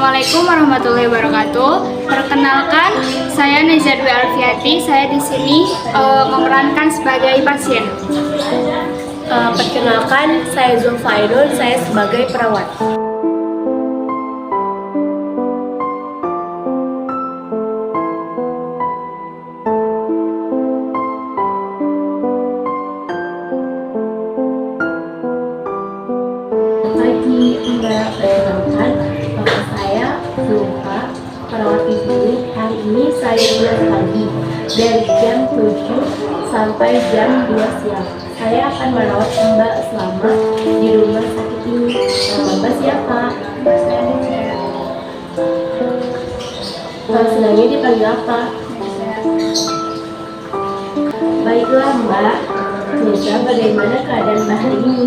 Assalamualaikum warahmatullahi wabarakatuh. Perkenalkan, saya Nezia Dwi Alfiati. Saya di sini memerankan sebagai pasien. Perkenalkan, saya Zulfairul. Saya sebagai perawat. Pagi, Mbak. Perkenalkan, nama saya Zulfa, perawat di sini. Hari ini saya ulang pagi dari jam 7 sampai jam 2 siang. Saya akan merawat Mbak selama di rumah sakit ini. Nama Mbak siapa? Saya Nezia. Senangnya dipanggil apa? Baiklah Mbak, Nisa, bagaimana keadaan Mbak hari ini?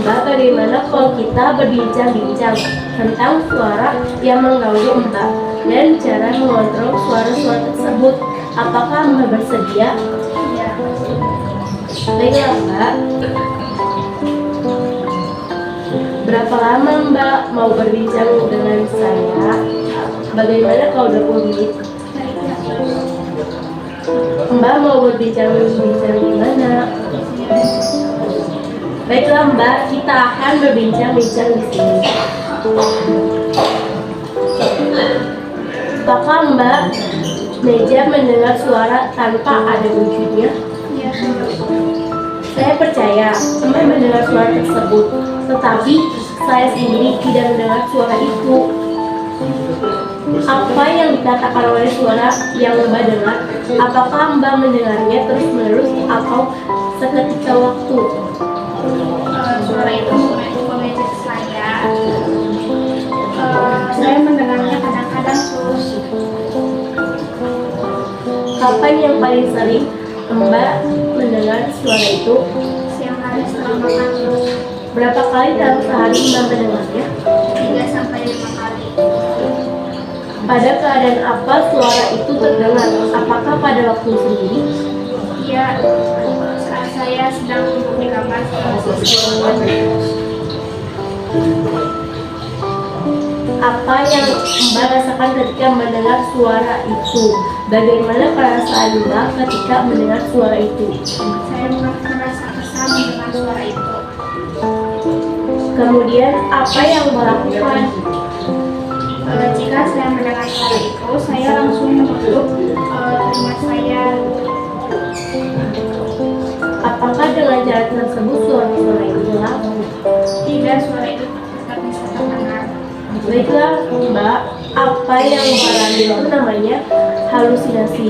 Mbak, bagaimana kalau kita berbincang-bincang tentang suara yang mengganggu Mbak dan cara mengontrol suara-suara tersebut? Apakah Mbak bersedia? Ya. Baiklah Mbak. Berapa lama Mbak mau berbincang dengan saya? Bagaimana kalau 20 menit? Mbak mau berbincang-bincang di mana? Baiklah Mbak, kita akan berbincang-bincang di sini. Apakah Mbak Nezia mendengar suara tanpa ada wujudnya? Ya. Saya percaya Mbak mendengar suara tersebut, tetapi saya sendiri tidak mendengar suara itu. Apa yang dikatakan oleh suara yang Mbak dengar? Apakah Mbak mendengarnya terus-menerus atau seketika waktu? Suara itu mengejek saya. Saya mendengarnya kadang-kadang terus. Kapan yang paling sering Mbak mendengar suara itu? Siang hari setelah makan terus. Berapa kali dalam sehari Mbak mendengarnya? 3 sampai 5 kali. Pada keadaan apa suara itu terdengar? Apakah pada waktu sendiri? Iya, saat saya sedang duduk di kamar setelah sesuatu. Apa yang Mbak rasakan ketika mendengar suara itu? Bagaimana perasaan Mbak ketika mendengar suara itu? Saya merasa kesal mendengar suara itu. Kemudian apa yang Mbak lakukan? Jika saya mendengar suara itu, saya langsung menutup telinga saya. Apakah dengan cara tersebut suara-suara itu hilang? Tidak, suara itu tetap bisa terdengar. Baiklah Mbak, apa yang Mbak alami itu namanya halusinasi.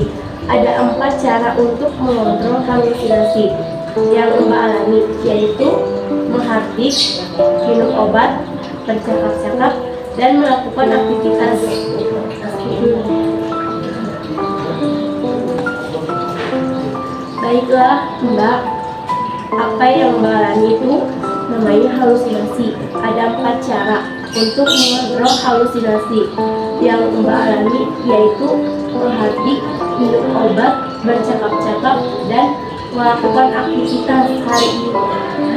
Ada 4 cara untuk mengontrol halusinasi yang Mbak alami, yaitu menghardik, minum obat, bercakap-cakap, dan melakukan aktivitas. Baiklah Mbak, apa yang Mbak alami itu namanya halusinasi. Ada 4 cara untuk mengontrol halusinasi yang Mbak alami, yaitu menghardik, minum obat, bercakap-cakap, dan melakukan aktivitas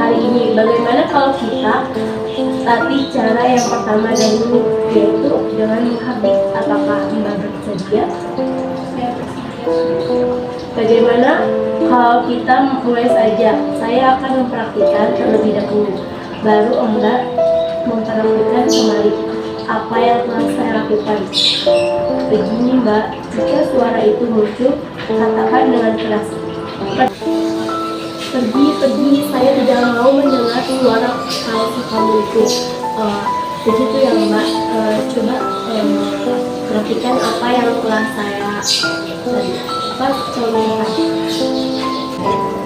hari ini. Bagaimana kalau kita latih cara yang pertama dahulu, yaitu dengan menghardik? Apakah Mbak bersedia? Saya bersedia. Bagaimana kalau kita mulai saja? Saya akan mempraktikkan terlebih dahulu, baru Mbak mempraktikkan kembali apa yang telah saya lakukan. Begini Mbak, jika suara itu muncul, katakan dengan keras, pergi, saya tidak mau mendengar suara palsu kamu itu. Begitu ya Mbak. Coba perhatikan apa yang telah saya contohkan.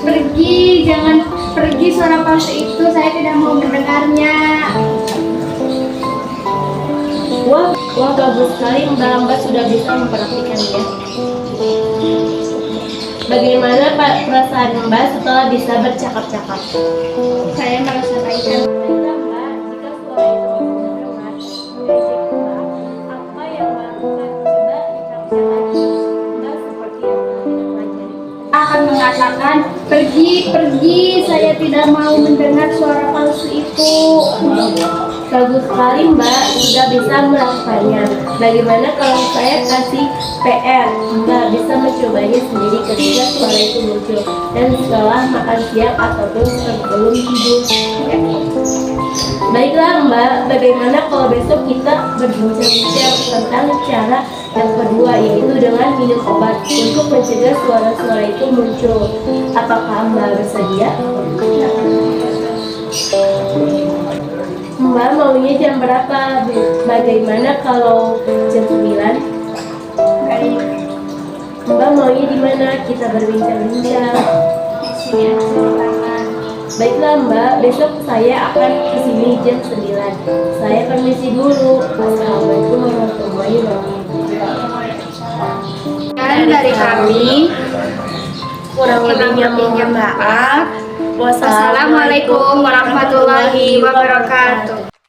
Pergi, jangan pergi, suara palsu itu saya tidak mau mendengarnya. Wah, bagus sekali Mbak sudah bisa mempraktikannya. Bagaimana perasaan Mbak setelah bisa bercakap-cakap? Saya merasa baik. Baiklah Mbak, jika suara itu terdengar mengejek Mbak, apa yang Mbak lakukan? Coba dipraktikkan Mbak seperti yang telah kita pelajari. Akan mengatakan Pergi, saya tidak mau mendengar suara palsu itu. Bagus sekali Mbak, sudah bisa melakukannya. Bagaimana kalau saya kasih PR? Mbak bisa mencobanya sendiri ketika suara itu muncul dan setelah makan siang ataupun sebelum tidur. Baiklah Mbak, bagaimana kalau besok kita berbincang-bincang tentang cara yang kedua, yaitu dengan minum obat untuk mencegah suara-suara itu muncul. Apakah Mbak bersedia? Mbak maunya jam berapa? Bagaimana kalau jam 9? Baik, Mbak maunya di mana? Kita berbincang-bincang. di sini aja di taman. Baiklah Mbak, besok saya akan kesini jam 9. Saya permisi dulu. Assalamualaikum warahmatullahi wabarakatuh. Dan dari kami, Kurang lebihnya mohon maaf. wassalamualaikum warahmatullahi wabarakatuh.